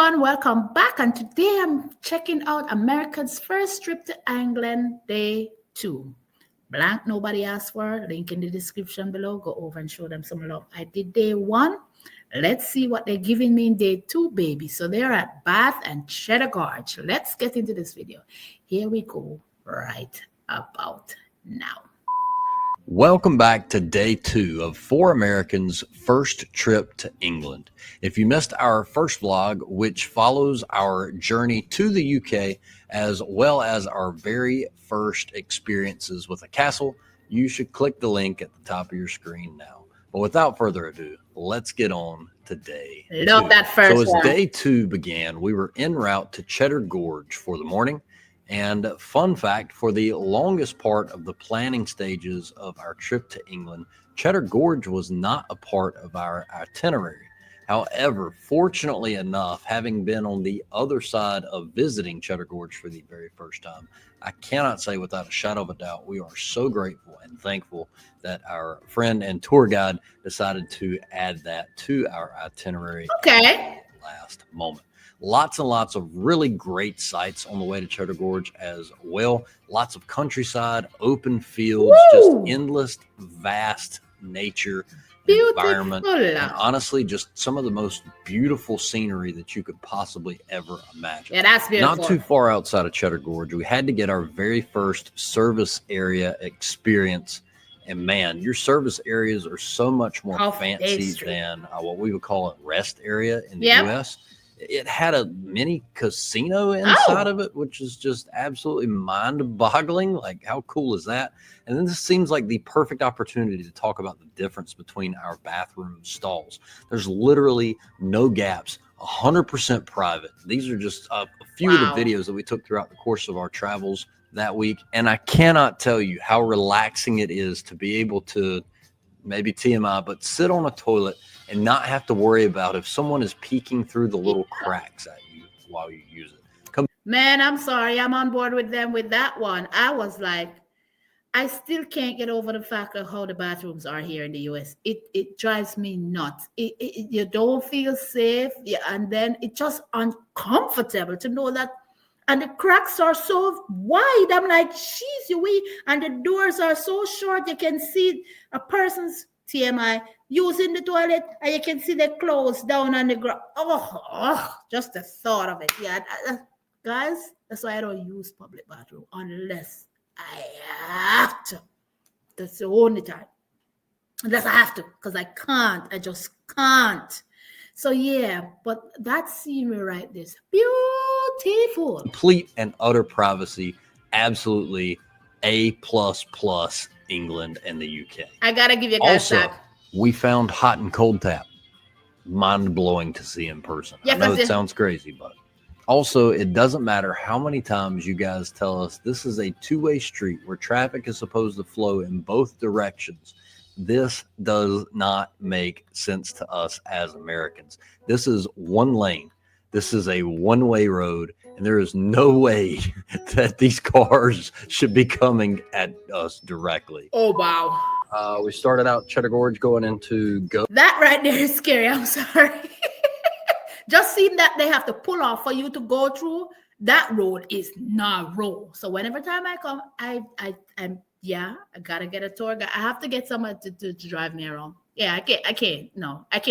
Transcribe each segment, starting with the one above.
everyone, welcome back. And today I'm checking out America's first trip to England, day 2. Blank, nobody asked for. Link in the description below. Go over and show them some love. I did day 1. Let's see what they're giving me in day 2, baby. So they're at Bath and Cheddar Gorge. Let's get into this video. Here we go right about now. Welcome back to day 2 of 4 Americans' first trip to England. If you missed our first vlog, which follows our journey to the UK, as well as our very first experiences with a castle, you should click the link at the top of your screen now. But without further ado, let's get on to day 2. Love that first So as one. day 2 began, we were en route to Cheddar Gorge for the morning. And fun fact, for the longest part of the planning stages of our trip to England, Cheddar Gorge was not a part of our itinerary. However, fortunately enough, having been on the other side of visiting Cheddar Gorge for the very first time, I cannot say without a shadow of a doubt, we are so grateful and thankful that our friend and tour guide decided to add that to our itinerary Okay. at the last moment. Lots and lots of really great sights on the way to Cheddar Gorge as well. Lots of countryside, open fields, just endless, vast nature environment. And honestly, just some of the most beautiful scenery that you could possibly ever imagine. Yeah, that's beautiful. Not too far outside of Cheddar Gorge, we had to get our very first service area experience. And man, your service areas are so much more fancy than what we would call a rest area in the US. It had a mini casino inside of it, which is just absolutely mind-boggling. Like, how cool is that? And then this seems like the perfect opportunity to talk about the difference between our bathroom stalls. There's literally no gaps, 100% private. These are just a few of the videos that we took throughout the course of our travels that week. And I cannot tell you how relaxing it is to be able to, maybe TMI, but sit on a toilet and not have to worry about if someone is peeking through the little cracks at you while you use it. Man, I'm sorry. I'm on board with them with that one. I was like, I still can't get over the fact of how the bathrooms are here in the US. It drives me nuts. You don't feel safe. Yeah, and then it's just uncomfortable to know that. And the cracks are so wide. I'm like, jeez, and the doors are so short. You can see a person's TMI using the toilet, and you can see the clothes down on the ground. Just the thought of it. Yeah, guys, that's why I don't use public bathroom unless I have to. That's the only time. Unless I have to, because I can't. I just can't. So yeah, but that scenery right there is beautiful. Complete and utter privacy, absolutely A++ England and the UK. I gotta give you guys that. We found hot and cold tap. Mind-blowing to see in person. Yeah, I know it sounds crazy, but also it doesn't matter how many times you guys tell us this is a two-way street where traffic is supposed to flow in both directions. This does not make sense to us as Americans. This is one lane. This is a one-way road, and there is no way that these cars should be coming at us directly. Oh, wow. We started out Cheddar Gorge going into Gough. That right there is scary. I'm sorry. Just seeing that they have to pull off for you to go through, that road is narrow. So whenever time I come, I'm I gotta get a tour guide. I have to get someone to drive me around. Yeah, I can't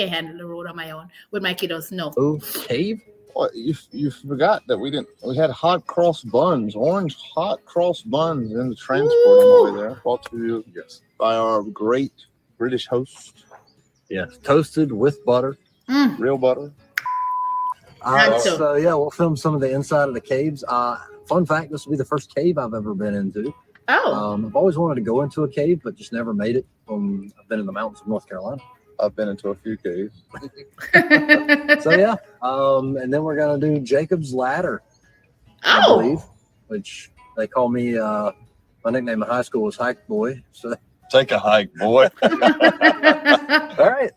handle the road on my own with my kiddos. No. Oh, cave? Well, you forgot that we had hot cross buns, orange hot cross buns in the transport on the way there, brought to you by our great British host. Yes, toasted with butter, real butter. So yeah, we'll film some of the inside of the caves. Fun fact: this will be the first cave I've ever been into. I've always wanted to go into a cave, but just never made it. I've been in the mountains of North Carolina. I've been into a few caves. So yeah, and then we're gonna do Jacob's Ladder, I believe, which they call me. My nickname in high school was Hike Boy. So take a hike, boy. All right,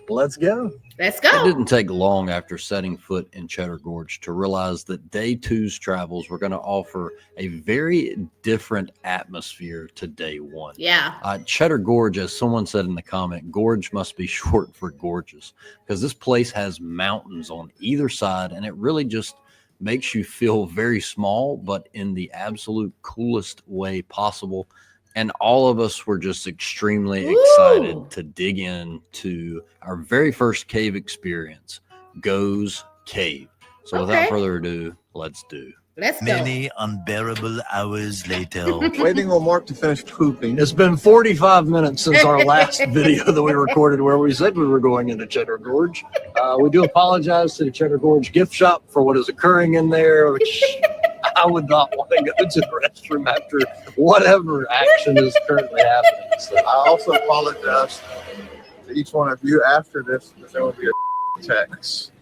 Let's go. Let's It go. didn't take long after setting foot in Cheddar Gorge to realize that day two's travels were going to offer a very different atmosphere to day one. Yeah. Cheddar Gorge, as someone said in the comment, gorge must be short for gorgeous, because this place has mountains on either side, and it really just makes you feel very small, but in the absolute coolest way possible. And all of us were just extremely excited to dig into our very first cave experience, Gough's Cave. So without further ado, let's do. Let's go. Many unbearable hours later. Waiting on Mark to finish pooping. It's been 45 minutes since our last video that we recorded where we said we were going into Cheddar Gorge. We do apologize to the Cheddar Gorge gift shop for what is occurring in there, which I would not want to go to the restroom after whatever action is currently happening. So I also apologize to each one of you after this, because there will be a text.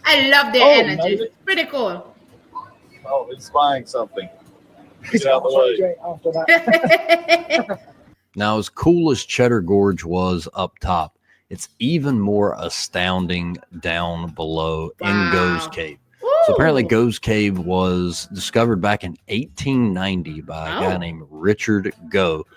I love their energy. It's pretty cool. Oh, it's buying something. Get out of the way. now, as cool as Cheddar Gorge was up top, it's even more astounding down below in Gough's Cave. So apparently Gough's Cave was discovered back in 1890 by a guy named Richard Gough.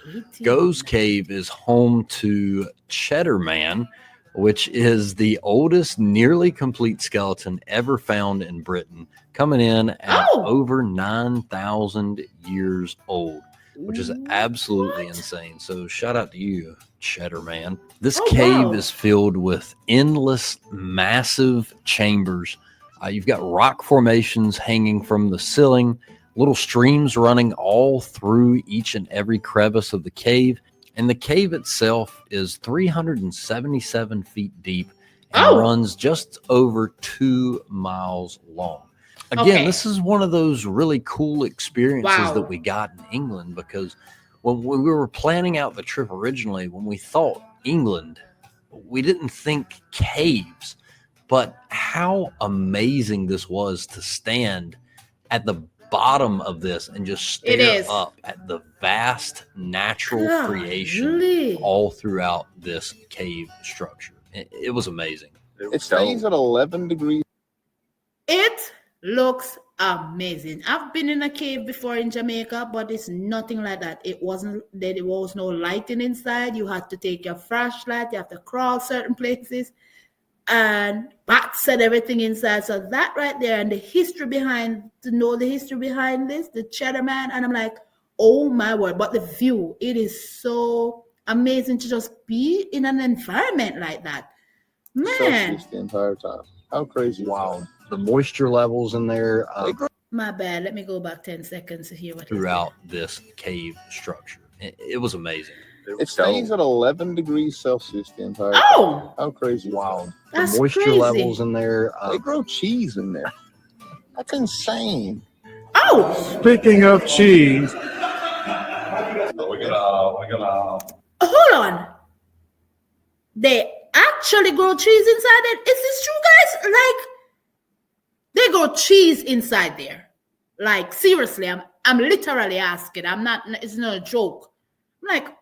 Gough's Cave is home to Cheddar Man, which is the oldest nearly complete skeleton ever found in Britain, coming in at over 9,000 years old, which is absolutely insane. So shout out to you, Cheddar Man. This cave is filled with endless, massive chambers. You've got rock formations hanging from the ceiling, little streams running all through each and every crevice of the cave. And the cave itself is 377 feet deep and runs just over 2 miles long. Again, this is one of those really cool experiences that we got in England, because when we were planning out the trip originally, when we thought England, we didn't think caves. But how amazing this was to stand at the bottom of this and just stare up at the vast natural creation all throughout this cave structure. It was amazing. It stays at 11 degrees. It looks amazing. I've been in a cave before in Jamaica, but it's nothing like that. There was no lighting inside. You had to take your flashlight. You have to crawl certain places. And bats and everything inside. So that right there, and the history behind, to know the history behind this, the Cheddar Man, and I'm like, oh my word. But the view, it is so amazing to just be in an environment like that. Man. The entire time. How crazy. Wow. The moisture levels in there. My bad. Let me go back 10 seconds to hear what throughout this cave structure. It was amazing. It stays at 11 degrees Celsius the entire time. How crazy. Wow. That's the moisture crazy. levels in there. They grow cheese in there. That's insane. Speaking of cheese. Hold on. They actually grow cheese inside it? Is this true, guys? Like, they grow cheese inside there. Like, seriously, I'm literally asking. It's not a joke. I'm like,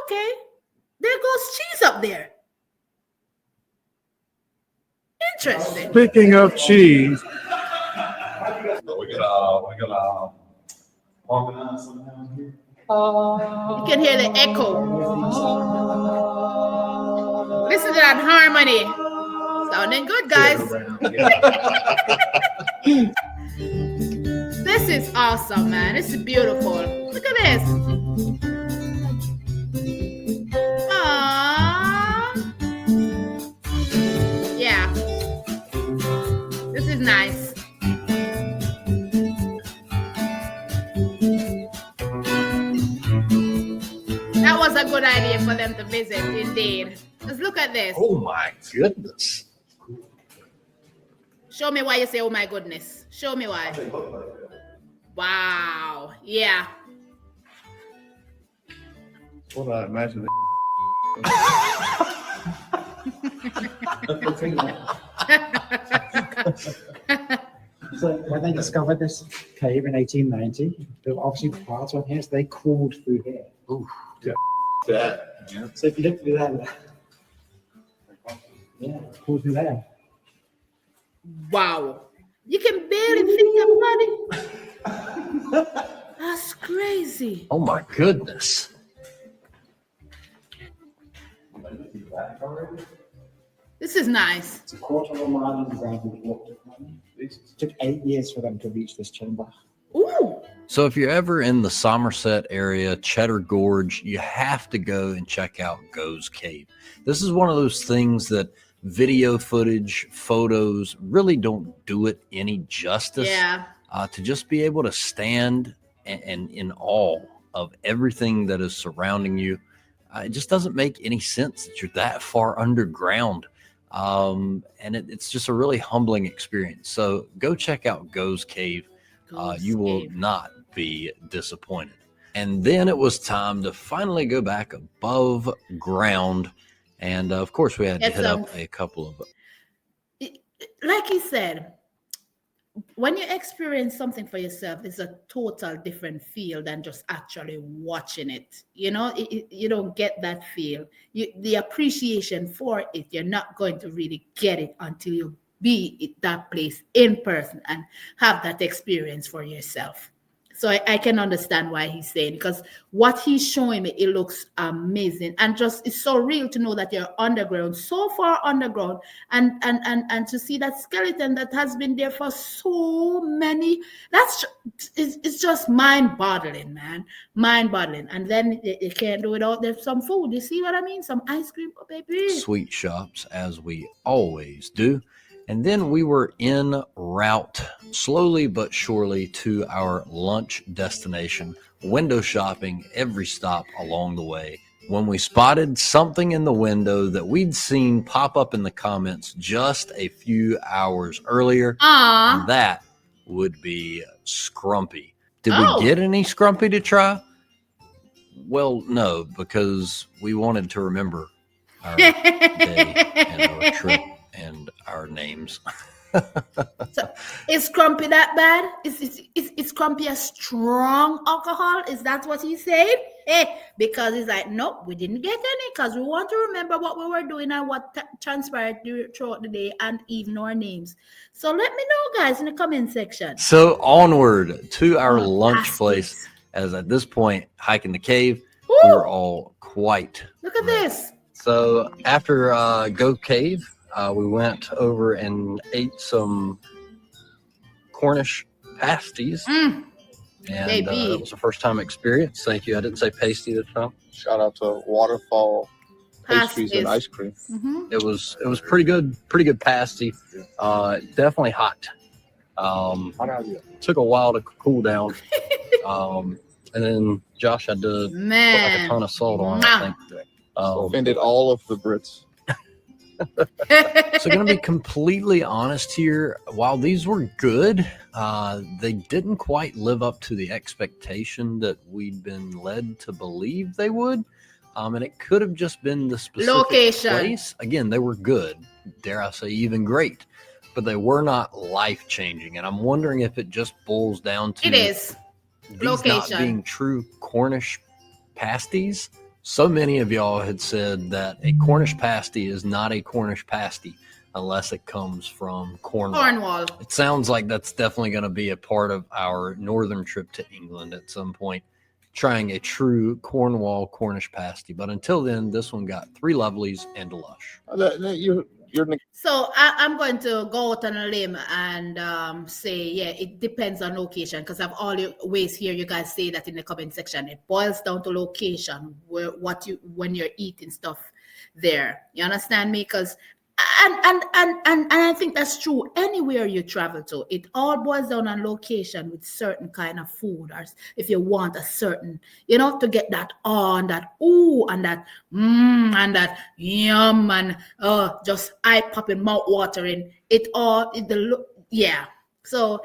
okay, there goes cheese up there. Interesting. Speaking of cheese. You can hear the echo. Listen to that harmony. Sounding good, guys. This is awesome, man. This is beautiful. Look at this. Aww. Yeah. This is nice. That was a good idea for them to visit, indeed. Let's look at this. Oh my goodness. Show me why you say, oh my goodness. Show me why. Wow. Yeah. What I imagine. So when they discovered this cave in 1890, there were obviously parts on here, so they crawled through here. Ooh. Yeah. Yeah. So if you look through there, yeah, pull through there. Wow. You can barely fit your body. That's crazy. Oh my goodness. This is nice. It's a quarter of a mile in ground we've walked upon. It took 8 years for them to reach this chamber. Ooh. So if you're ever in the Somerset area, Cheddar Gorge, you have to go and check out Gough Cave. This is one of those things that video footage, photos really don't do it any justice. Yeah. To just be able to stand and in awe of everything that is surrounding you, it just doesn't make any sense that you're that far underground. And it's just a really humbling experience. So go check out Gough Cave. You will not be disappointed. And then it was time to finally go back above ground. And of course, we had to hit up a couple of. Like he said, when you experience something for yourself, it's a total different feel than just actually watching it. You know, you don't get that feel. The appreciation for it, you're not going to really get it until you be at that place in person and have that experience for yourself. So I can understand why he's saying, because what he's showing me, it looks amazing. And just, it's so real to know that you're underground, so far underground, and to see that skeleton that has been there for so many, it's just mind-boggling, man. Mind-boggling. And then you can't do without there's some food. You see what I mean? Some ice cream, oh, baby. Sweet shops, as we always do. And then we were en route, slowly but surely, to our lunch destination, window shopping every stop along the way, when we spotted something in the window that we'd seen pop up in the comments just a few hours earlier. And that would be Scrumpy. Did we get any Scrumpy to try? Well, no, because we wanted to remember our day and our trip and our names. So is Scrumpy that bad? Is Scrumpy a strong alcohol? Is that what he's saying? Because he's like, nope, we didn't get any because we want to remember what we were doing and what transpired throughout the day and even our names. So let me know, guys, in the comment section. So onward to our lunch place, as at this point, hiking the cave, we were all quite Look at this. So after Gough Cave, we went over and ate some Cornish pasties. And it was a first time experience. Thank you. I didn't say pasty this time. Shout out to Waterfall Pastries and Ice Cream. It was pretty good pasty. Definitely hot. Took a while to cool down. And then Josh had to put like a ton of salt on it, I think. Offended all of the Brits. So going to be completely honest here, while these were good, they didn't quite live up to the expectation that we'd been led to believe they would. And it could have just been the specific location. Place. Again, they were good, dare I say even great, but they were not life-changing. And I'm wondering if it just boils down to these location not being true Cornish pasties. So many of y'all had said that a Cornish pasty is not a Cornish pasty unless it comes from Cornwall. It sounds like that's definitely going to be a part of our northern trip to England at some point, trying a true Cornwall Cornish pasty. But until then, this one got 3 lovelies and a lush. So I'm going to go out on a limb and say, yeah, it depends on location, because I've always hear you guys say that in the comment section. It boils down to location, when you're eating stuff there. You understand me? Because and I think that's true anywhere you travel to. It all boils down on location with certain kind of food, or if you want a certain, to get that and that ooh and that and that yum and just eye popping, mouth watering. So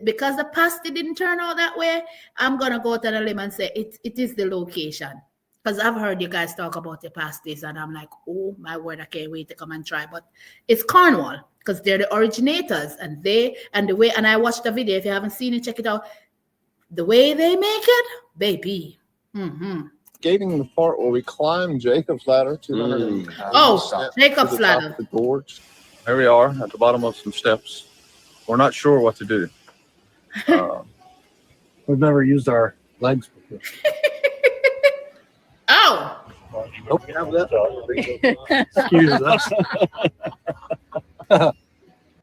because the pasty didn't turn out that way, I'm gonna go to the limb and say it is the location. Because I've heard you guys talk about your pasties, and I'm like, oh my word, I can't wait to come and try. But it's Cornwall, because they're the originators, and I watched the video. If you haven't seen it, check it out. The way they make it, baby. skating the part where we climbed Jacob's ladder 200. Jacob's ladder. Of the gorge. There we are at the bottom of some steps. We're not sure what to do. We've never used our legs before. Oh. Excuse us.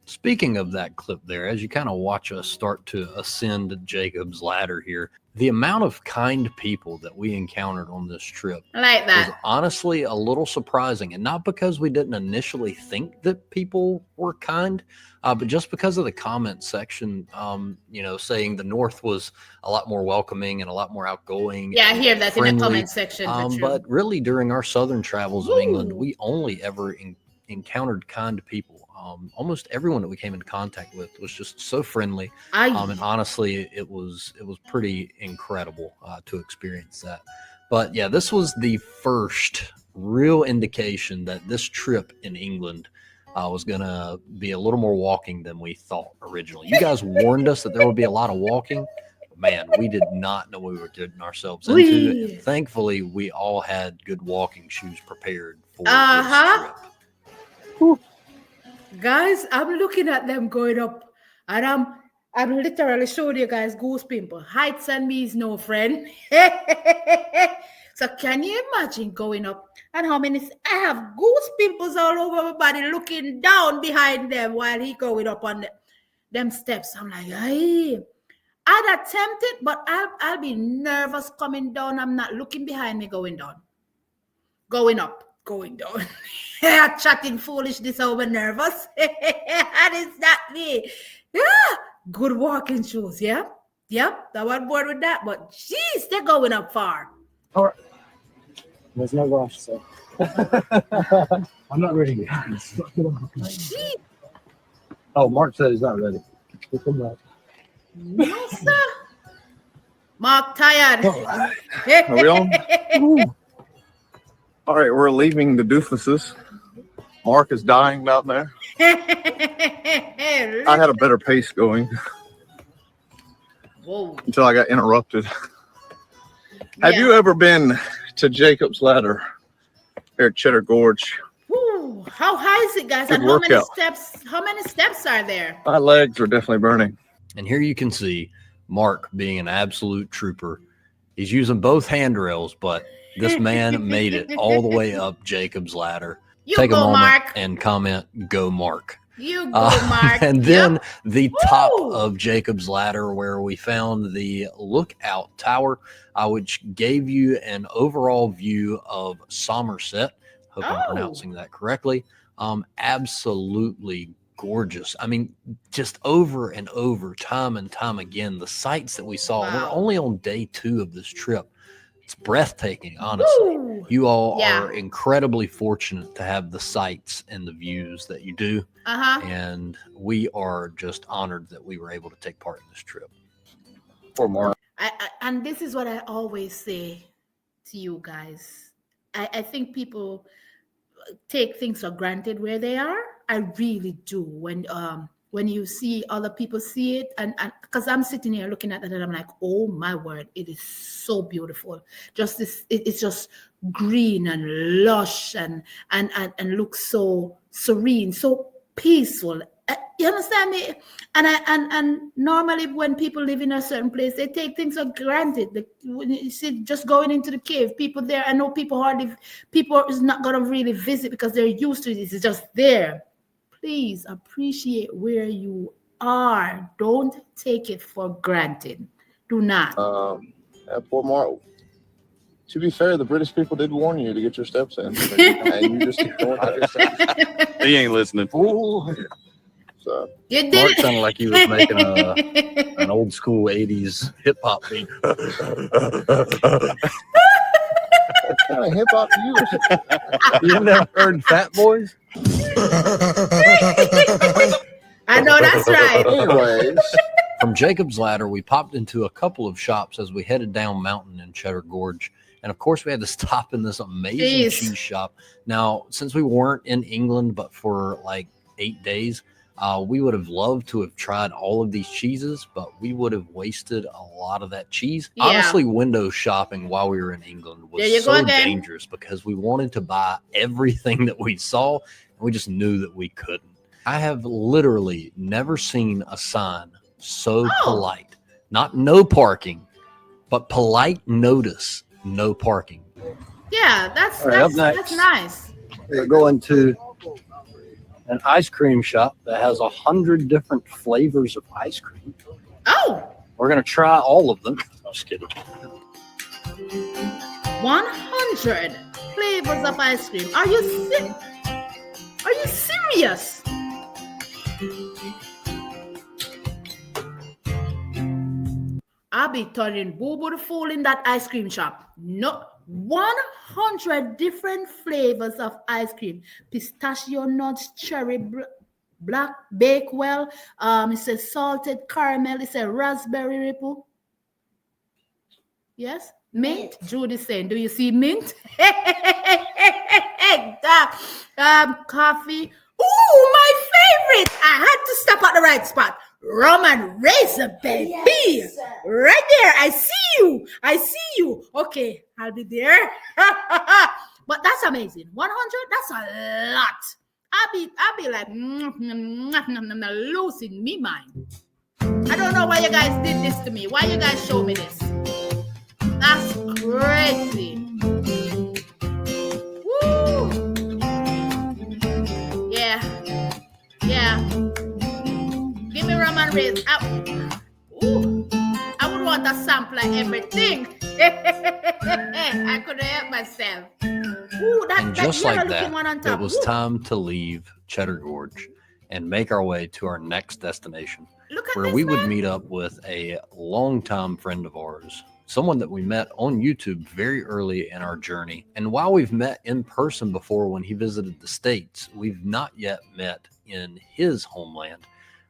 Speaking of that clip there, as you kind of watch us start to ascend Jacob's ladder here, the amount of kind people that we encountered on this trip I like that. was honestly a little surprising. And not because we didn't initially think that people were kind, but just because of the comment section, saying the North was a lot more welcoming and a lot more outgoing. Yeah, I hear that friendly. in the comment section. But really, during our southern travels of England, we only ever encountered kind people. Almost everyone that we came in contact with was just so friendly. And honestly, it was pretty incredible to experience that. But yeah, this was the first real indication that this trip in England was going to be a little more walking than we thought originally. You guys warned us that there would be a lot of walking. Man, we did not know what we were getting ourselves into. And thankfully, we all had good walking shoes prepared for this trip. Whew. Guys, I'm looking at them going up, and I'm literally showing you guys goose pimple. Heights and me is no friend. So can you imagine going up and how many I have goose pimples all over my body looking down behind them while he going up on them steps. I'm like, hey, I'd attempt it, but I'll be nervous coming down. I'm not looking behind me going down. Going up. Going down. Chatting foolishness over nervous. That is not me. Yeah. Good walking shoes. Yeah. Yep. I was bored with that. But jeez, they're going up far. All right. There's no rush, so. I'm not ready yet. Oh, Mark said he's not ready. No, sir. Mark tired. Are we on? All right, we're leaving the doofuses. Mark is dying down there. I had a better pace going. Whoa. Until I got interrupted. Have you ever been to Jacob's Ladder here at Cheddar Gorge? Woo. How high is it, guys? Good And how many workout. steps are there? My legs are definitely burning. And here you can see Mark being an absolute trooper. He's using both handrails, but this man made it all the way up Jacob's Ladder. Take a moment Mark. and comment, "Go Mark." You go, Mark. And then the top of Jacob's Ladder, where we found the lookout tower, which gave you an overall view of Somerset. Hope I'm pronouncing that correctly. Absolutely gorgeous. I mean, just over and over, time and time again, the sights that we saw. Wow. We're only on day 2 of this trip. It's breathtaking, honestly. Woo. You all are incredibly fortunate to have the sights and the views that you do. And we are just honored that we were able to take part in this trip. Poor Mark. And this is what I always say to you guys. I think people take things for granted where they are. I really do. When you see other people see it, and because I'm sitting here looking at it and I'm like, oh my word, it is so beautiful. Just this, it's just green and lush and looks so serene, so peaceful. You understand me? And normally when people live in a certain place, they take things for granted. When you see just going into the cave, people there, I know people is not gonna really visit because they're used to it. It's just there. Please appreciate where you are. Don't take it for granted. Do not. Poor Mark. To be fair, the British people did warn you to get your steps in. And you just ignored that. He ain't listening. Ooh. So, You did Mark it. sounded like he was making an old school 80s hip hop beat. what kind of hip hop do you listen to? You never heard Fat Boys? I know that's right. Anyways, From Jacob's Ladder, we popped into a couple of shops as we headed down mountain in Cheddar Gorge. And of course, we had to stop in this amazing cheese shop. Now, since we weren't in England, but for like 8 days, We would have loved to have tried all of these cheeses, but we would have wasted a lot of that cheese. Yeah. Honestly, window shopping while we were in England There you was go so again. dangerous because we wanted to buy everything that we saw, and we just knew that we couldn't. I have literally never seen a sign so polite. Not no parking, but polite notice, no parking. Yeah, that's All right, up next. that's nice. We're going to an ice cream shop that has 100 different flavors of ice cream. Oh, We're going to try all of them. Just kidding. 100 flavors of ice cream. Are you serious? I'll be turning boo-boo the fool in that ice cream shop. No, 100 different flavors of ice cream. Pistachio nuts, cherry, black, bakewell. It says salted caramel. It says raspberry ripple. Yes, mint. Judy saying, do you see mint? Coffee. Ooh, my favorite. I had to stop at the right spot. Rum and raisin, baby. Yes. Right there. I see you. Okay, I'll be there. But that's amazing. 100, that's a lot. I'll be like losing me mind. I don't know why you guys did this to me. Why you guys show me this? That's crazy. Woo! Yeah. Give me rum and raisin. I would want a sample of everything. I couldn't help myself. Ooh, And just like that, it was time to leave Cheddar Gorge and make our way to our next destination, where we would meet up with a longtime friend of ours, someone that we met on YouTube very early in our journey. And while we've met in person before when he visited the States, we've not yet met in his homeland,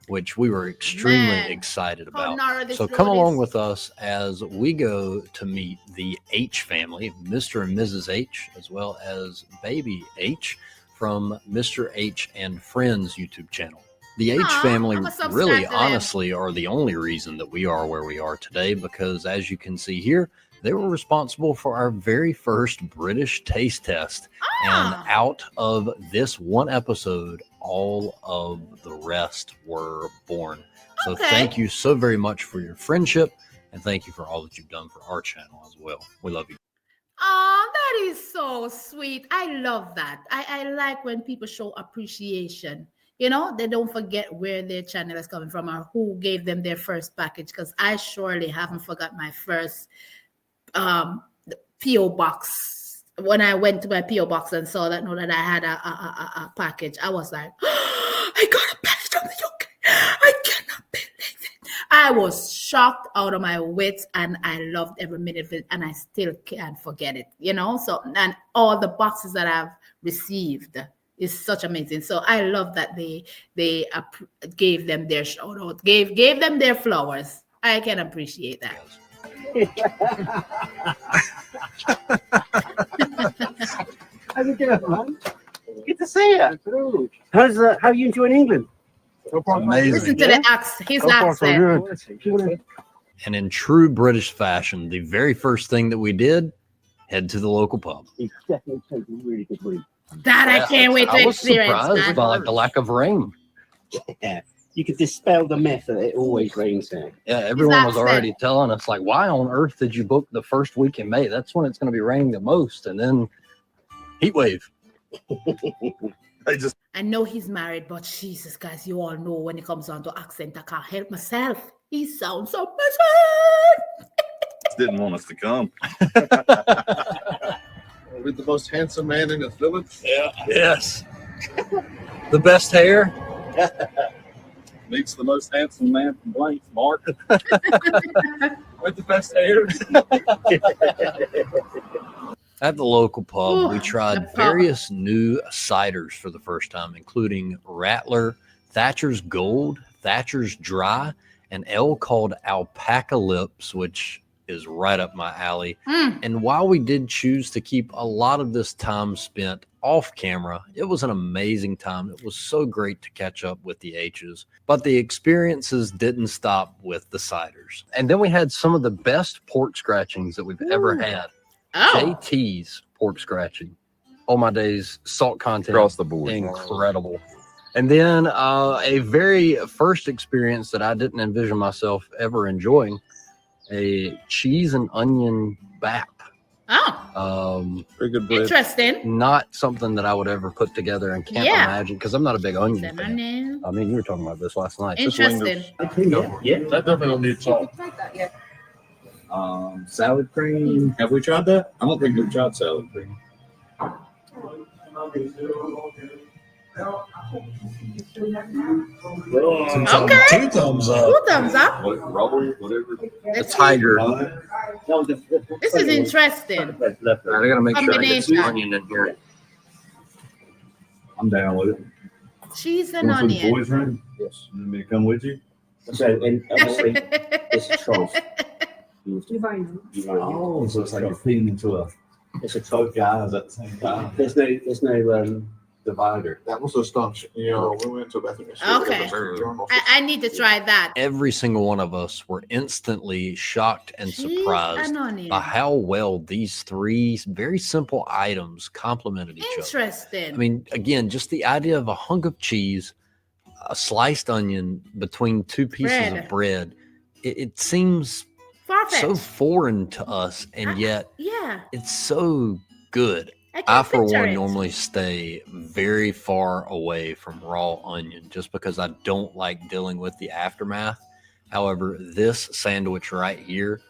which we were extremely excited about. So come along with us as we go to meet the H family, Mr. and Mrs. H, as well as baby H from Mr. H and Friends YouTube channel. The H family really honestly are the only reason that we are where we are today, because as you can see here, they were responsible for our very first British taste test. And out of this one episode, all of the rest were born. So thank you so very much for your friendship, and thank you for all that you've done for our channel as well. We love you. Oh, that is so sweet. I love that. I like when people show appreciation. You know, they don't forget where their channel is coming from or who gave them their first package, because I surely haven't forgot my first P.O. box. When I went to my P.O. box and saw that I had a package, I was like, oh, I got a package from the UK. I cannot believe it. I was shocked out of my wits, and I loved every minute of it, and I still can't forget it, you know? So, and all the boxes that I've received is such amazing. So I love that they gave them their shout out, gave them their flowers. I can appreciate that. How's it going, man? Good to see you. How are you enjoying England? Amazing. Listen to the his accent. And in true British fashion, the very first thing that we did, head to the local pub. It's definitely taking really good read. That I can't wait to experience. I was surprised by the lack of rain. Yeah, you could dispel the myth that it always rains there. Yeah, everyone was already telling us, like, why on earth did you book the first week in May? That's when it's going to be raining the most. And then heat wave. I know he's married, but Jesus, guys, you all know when it comes on to accent, I can't help myself. He sounds so much. Didn't want us to come. With the most handsome man in the village. Yeah. Yes. The best hair. Meets the most handsome man from Blank, Mark. With the best hair. At the local pub, we tried various new ciders for the first time, including Rattler, Thatcher's Gold, Thatcher's Dry, an ale called Alpaca Lips, which is right up my alley. Mm. And while we did choose to keep a lot of this time spent off camera, it was an amazing time. It was so great to catch up with the H's, but the experiences didn't stop with the ciders. And then we had some of the best pork scratchings that we've ever had. Oh. JT's pork scratching. Oh my days, salt content Across the board. incredible. And then a very first experience that I didn't envision myself ever enjoying, a cheese and onion bap. Oh. Very good bread. Interesting. Not something that I would ever put together and can't imagine, because I'm not a big onion fan. Onion. I mean, you were talking about this last night. Interesting. Yeah, that definitely don't need salt. Salad cream. Have we tried that? I don't think we've tried salad cream. Okay. 2 thumbs up. 2 thumbs up. Roll, whatever. The tiger. This is interesting. I gotta make sure I get some Combination. onion in here. I'm down with it. Cheese and Want to put the onion. boys room? Yes. You want me to come with you? So, and obviously, it's a trough. Oh, so it's like you're feeding into a It's a trough. both guys at the same time. There's no Divider. That was astonishing. You know, we went to a bathroom. Okay. I need to try that. Every single one of us were instantly shocked and Cheese surprised and onion. by how well these 3 very simple items complemented each other. Interesting. I mean, again, just the idea of a hunk of cheese, a sliced onion between 2 pieces of bread, it seems far-fetched. so foreign to us, and yet Yeah. it's so good. I I, can for picture one, it. normally stay very far away from raw onion just because I don't like dealing with the aftermath. However, this sandwich right here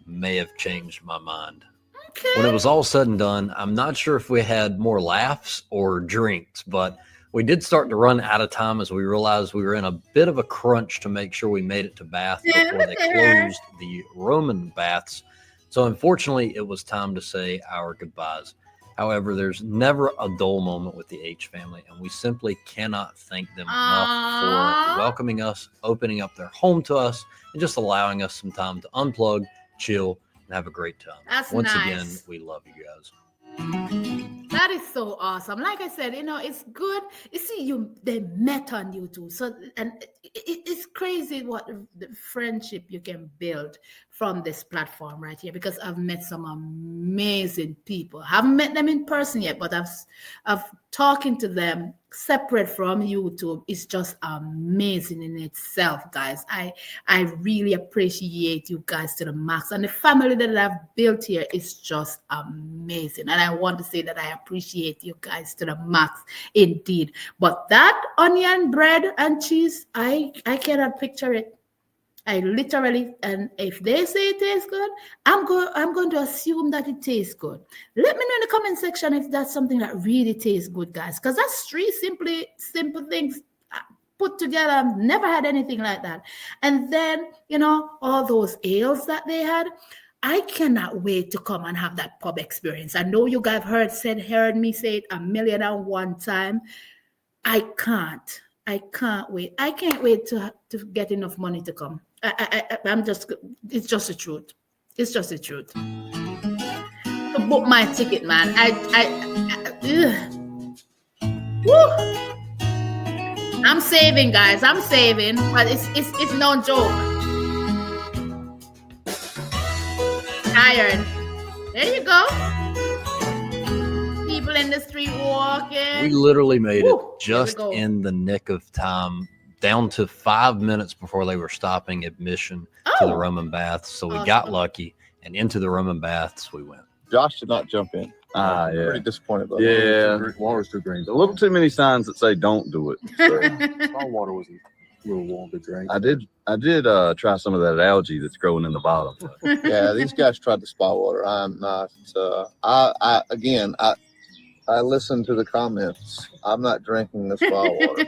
may have changed my mind. Okay. When it was all said and done, I'm not sure if we had more laughs or drinks, but we did start to run out of time as we realized we were in a bit of a crunch to make sure we made it to Bath before they closed the Roman baths. So unfortunately, it was time to say our goodbyes. However, there's never a dull moment with the H family, and we simply cannot thank them enough for welcoming us, opening up their home to us, and just allowing us some time to unplug, chill, and have a great time. That's Once nice. again, we love you guys. That is so awesome. Like I said, it's good. You see, they met on YouTube. So, and it's crazy what the friendship you can build from this platform right here, because I've met some amazing people. I haven't met them in person yet, but I've talking to them separate from YouTube. It's just amazing in itself, guys. I really appreciate you guys to the max, and the family that I've built here is just amazing. And I want to say that I appreciate you guys to the max indeed. But that onion, bread, and cheese, I cannot picture it. I literally, and if they say it tastes good, I'm going to assume that it tastes good. Let me know in the comment section if that's something that really tastes good, guys, because that's 3 simple things put together. I've never had anything like that. And then, all those ales that they had, I cannot wait to come and have that pub experience. I know you guys heard me say it 1,000,001 times. I can't wait. I can't wait to get enough money to come. It's just the truth. It's just the truth. To book my ticket, man. Woo. I'm saving, guys. I'm saving, but it's no joke. Tired. There you go. People in the street walking. We literally made Woo, it just there we go. in the nick of time, down to 5 minutes before they were stopping admission to the Oh. Roman baths. So we got Awesome. lucky, and into the Roman baths we went. Josh did not jump in. Ah, I'm yeah. pretty disappointed about Yeah, that. water's too green. A little too many signs that say don't do it. So My water was a little warm to drink. I did try some of that algae that's growing in the bottom. Yeah, these guys tried the spa water. I'm not. I listened to the comments. I'm not drinking the spa water.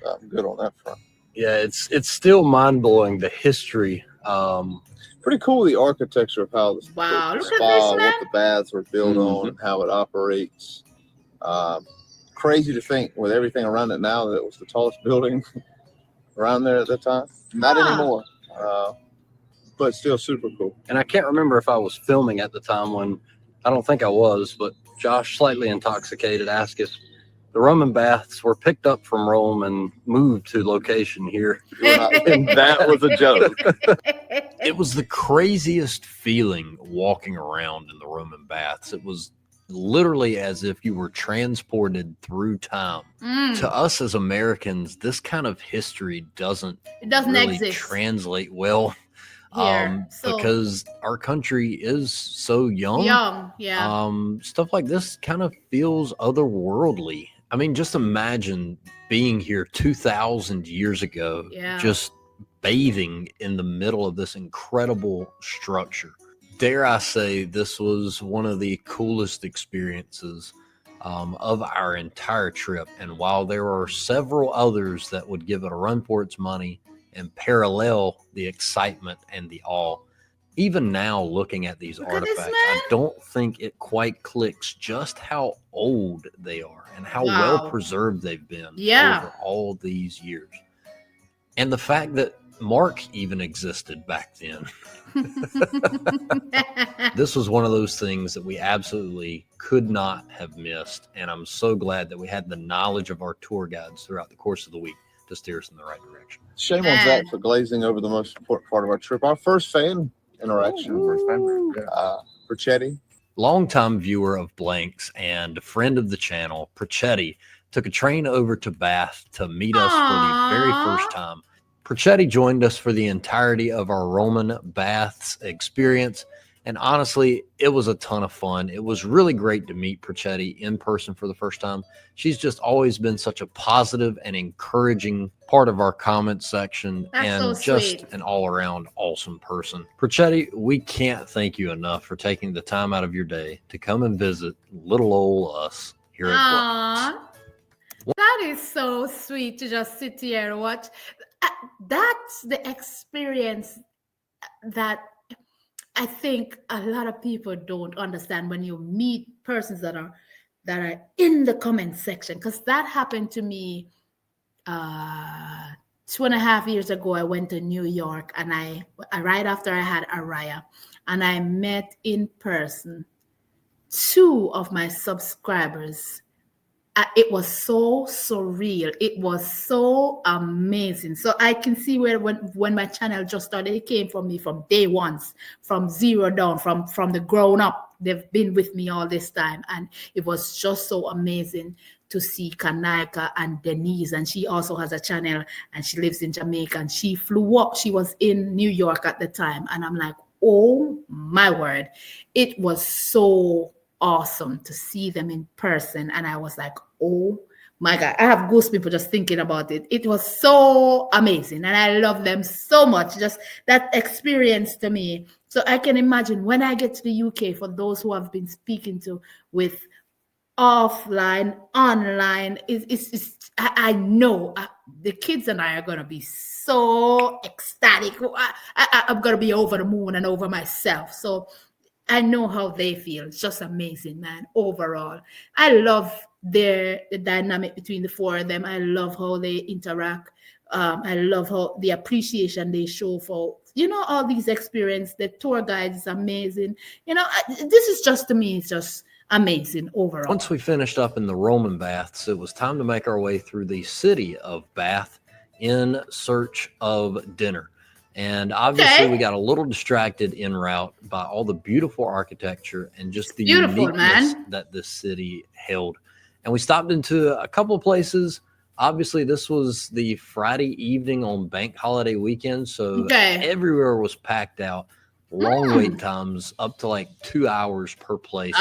So I'm good on that front. Yeah, it's still mind blowing, the history. Pretty cool, the architecture of how the, Wow, the look at spa, this, man. what the baths were built on, and how it operates. Crazy to think with everything around it now that it was the tallest building around there at that time. Not Huh. anymore. but still super cool. And I can't remember if I was filming at the time when, I don't think I was, but Josh, slightly intoxicated, asked if the Roman baths were picked up from Rome and moved to location here. And that was a joke. It was the craziest feeling walking around in the Roman baths. It was literally as if you were transported through time. To us as Americans, this kind of history doesn't really exist translate well here. because our country is so young. Yeah. Stuff like this kind of feels otherworldly. I mean, just imagine being here 2,000 years ago, just bathing in the middle of this incredible structure. Dare I say, this was one of the coolest experiences of our entire trip. And while there are several others that would give it a run for its money and parallel the excitement and the awe, even now looking at these artifacts, I don't think it quite clicks just how old they are and how well preserved they've been over all these years. And the fact that Mark even existed back then. This was one of those things that we absolutely could not have missed. And I'm so glad that we had the knowledge of our tour guides throughout the course of the week to steer us in the right direction. Shame on Zach for glazing over the most important part of our trip. Our first fan interaction. For Chetty. Longtime viewer of Blanks and friend of the channel, Perchetti, took a train over to Bath to meet us for the very first time. Perchetti joined us for the entirety of our Roman baths experience, and honestly, it was a ton of fun. It was really great to meet Perchetti in person for the first time. She's just always been such a positive and encouraging part of our comment section. That's just an all-around awesome person. Perchetti, we can't thank you enough for taking the time out of your day to come and visit little old us here at Blanks. That is so sweet to just sit here and watch. That's the experience that I think a lot of people don't understand when you meet persons that are in the comment section, because that happened to me 2.5 years ago. I went to New York, and I right after I had Araya, and I met in person 2 of my subscribers. It was so surreal. It was so amazing. So I can see where when my channel just started, it came from me from day one, from zero down, from the grown up. They've been with me all this time. And it was just so amazing to see Kanaka and Denise. And she also has a channel, and she lives in Jamaica. And she flew up. She was in New York at the time. And I'm like, oh my word. It was so awesome to see them in person. And I was like, oh my God, I have goosebumps just thinking about it. It was so amazing, and I love them so much. Just that experience to me. So I can imagine when I get to the UK, for those who have been speaking to with offline, online, I know the kids and I are going to be so ecstatic. I'm going to be over the moon and over myself. So I know how they feel. It's just amazing, man. Overall, I love the dynamic between the 4 of them. I love how they interact. I love how the appreciation they show for, all these experiences. The tour guide is amazing. This is just, to me, it's just amazing overall. Once we finished up in the Roman baths, it was time to make our way through the city of Bath in search of dinner. And obviously, we got a little distracted en route by all the beautiful architecture and just the uniqueness that this city held. And we stopped into a couple of places. Obviously, this was the Friday evening on bank holiday weekend, so everywhere was packed out. Long wait times, up to like 2 hours per place.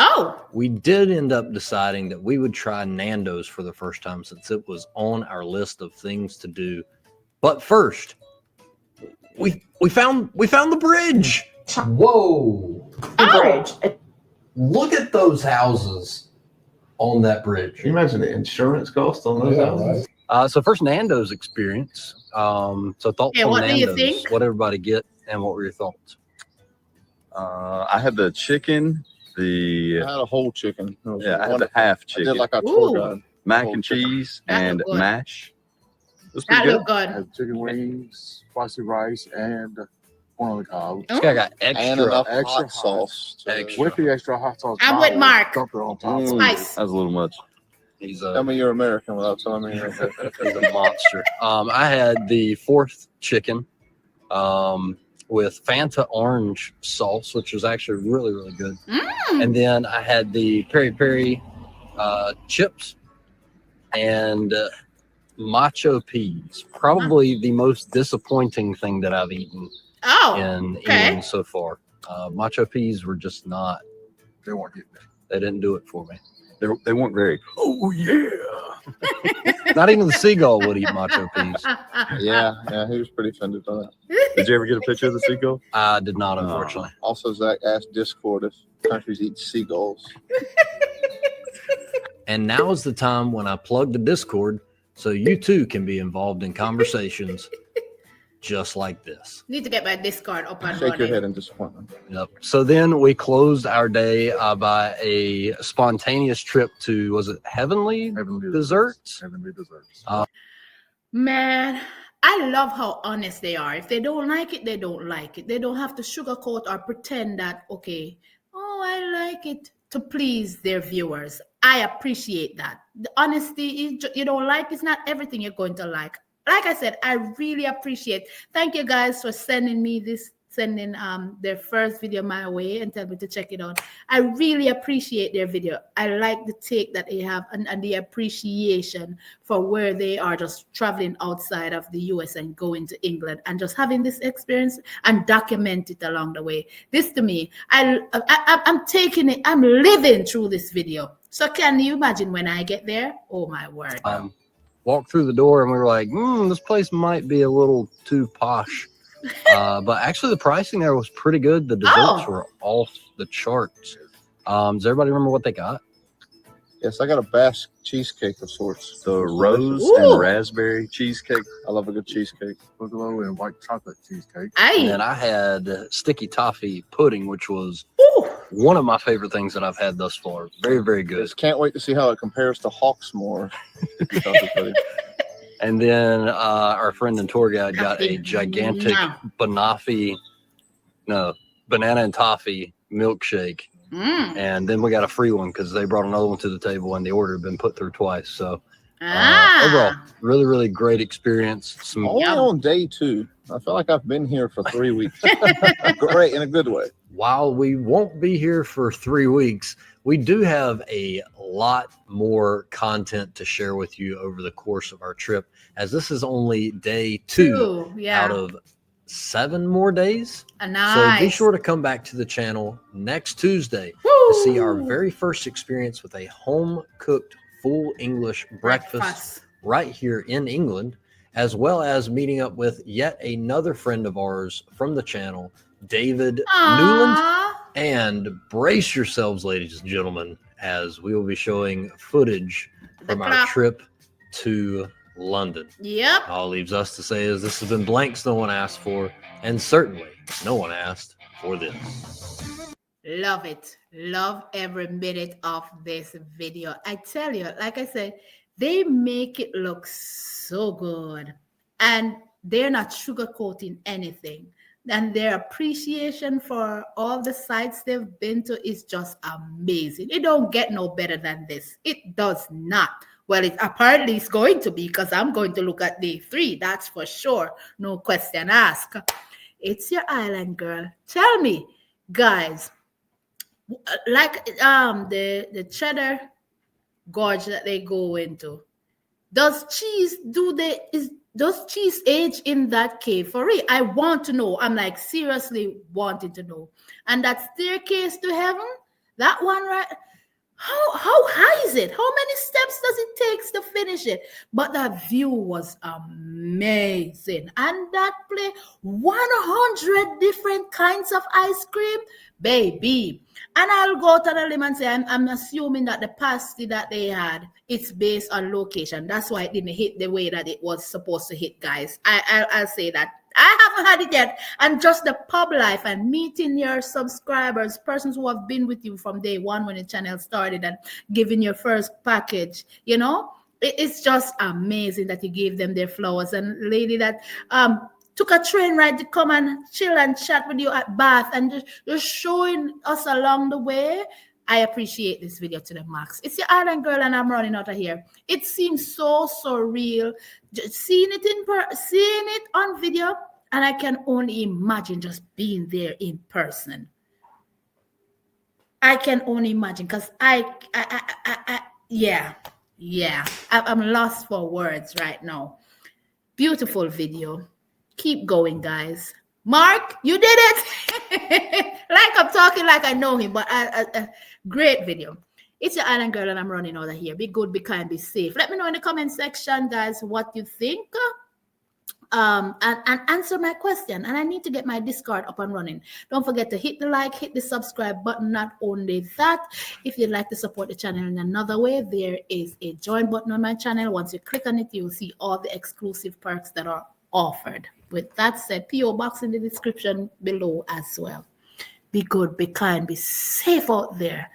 We did end up deciding that we would try Nando's for the first time, since it was on our list of things to do. But first, we found the bridge. Whoa! Bridge. Look at those houses on that bridge. Can you imagine the insurance cost on those houses? Right. So first Nando's experience. So thoughts on what Nando's. do you think? What everybody get, and what were your thoughts? I had the chicken. I had a whole chicken. I had the half chicken. I did like our tour guide. Mac and cheese and mash. That looked good. I had chicken wings, spicy rice, and corn on the cob. This guy got And extra. enough extra hot hot. sauce. Extra. With the extra hot sauce. I'm with bottle, Mark. dump it on top. Mm, Spice. That's a little much. He's Tell me you're American without telling me you're he's a monster. I had the 4th chicken with Fanta orange sauce, which was actually really, really good. And then I had the peri peri chips and macho peas. Probably the most disappointing thing that I've eaten in England so far. Macho peas were just not. They weren't getting it. They didn't do it for me. They weren't very. Oh yeah. Not even the seagull would eat macho peas. Yeah, he was pretty offended by that. Did you ever get a picture of the seagull? I did not, unfortunately. Also, Zach asked Discord if countries eat seagulls. And now is the time when I plug the Discord so you too can be involved in conversations just like this. Need to get my Discord up and Shake your running. head in disappointment. Yep. So then we closed our day by a spontaneous trip to, was it Heavenly Desserts? Heavenly Desserts. Man, I love how honest they are. If they don't like it, they don't like it. They don't have to sugarcoat or pretend that, okay, oh, I like it, to please their viewers. I appreciate that. The honesty, you don't like, it's not everything you're going to like. Like I said, I really appreciate. Thank you guys for sending their first video my way and tell me to check it out. I really appreciate their video. I like the take that they have and the appreciation for where they are just traveling outside of the US and going to England and just having this experience and document it along the way. This to me, I'm taking it, I'm living through this video. So can you imagine when I get there? Oh my word. Walked through the door and we were like, this place might be a little too posh. But actually the pricing there was pretty good. The desserts were off the charts. Does everybody remember what they got? Yes, I got a Basque cheesecake of sorts. The rose and raspberry cheesecake. I love a good cheesecake. Boogaloo and white chocolate cheesecake. And then I had sticky toffee pudding, which was one of my favorite things that I've had thus far. Very, very good. Just can't wait to see how it compares to Hawksmoor. And then our friend and tour guide got a gigantic banana and toffee milkshake. And then we got a free one because they brought another one to the table and the order had been put through twice. So overall, really, really great experience. Only on day 2. I feel like I've been here for 3 weeks. Great, in a good way. While we won't be here for 3 weeks, we do have a lot more content to share with you over the course of our trip, as this is only day 2 out of 7 more days. Nice. So be sure to come back to the channel next Tuesday to see our very first experience with a home-cooked full English breakfast right here in England, as well as meeting up with yet another friend of ours from the channel, David Newland. And brace yourselves, ladies and gentlemen, as we will be showing footage from our trip to London. Yep. All leaves us to say is this has been blanks no one asked for, and certainly no one asked for this. Love it. Love every minute of this video. I tell you, like I said, they make it look so good. And they're not sugarcoating anything. And their appreciation for all the sites they've been to is just amazing. It don't get no better than this. It does not. Well, it apparently is going to be, because I'm going to look at day 3. That's for sure. No question asked. It's your island, girl. Tell me, guys, like the Cheddar Gorge that they go into, does cheese age in that cave for real? I want to know. I'm like seriously wanting to know. And that staircase to heaven, that one, right? How high is it? How many steps does it take to finish it? But that view was amazing. And that play 100 different kinds of ice cream, baby. And I'll go to the limb and say, I'm assuming that the pasty that they had, it's based on location. That's why it didn't hit the way that it was supposed to hit, guys. I'll say that. I haven't had it yet. And just the pub life and meeting your subscribers, persons who have been with you from day 1 when the channel started and giving your first package, it's just amazing that you gave them their flowers. And lady that took a train ride to come and chill and chat with you at Bath and just showing us along the way. I appreciate this video to the max. It's your island girl and I'm running out of here. It seems so surreal. Just seeing it on video, and I can only imagine just being there in person. I can only imagine because I'm lost for words right now. Beautiful video. Keep going, guys. Mark, you did it. Like I'm talking like I know him, but great video. It's your island girl and I'm running out of here. Be good, be kind, be safe. Let me know in the comment section, guys, what you think. And answer my question. And I need to get my Discord up and running. Don't forget to hit the like, hit the subscribe button. Not only that, if you'd like to support the channel in another way, there is a join button on my channel. Once you click on it, you'll see all the exclusive perks that are offered. With that said, PO box in the description below as well. Be good, be kind, be safe out there.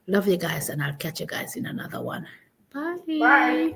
Love you guys, and I'll catch you guys in another one. Bye. Bye.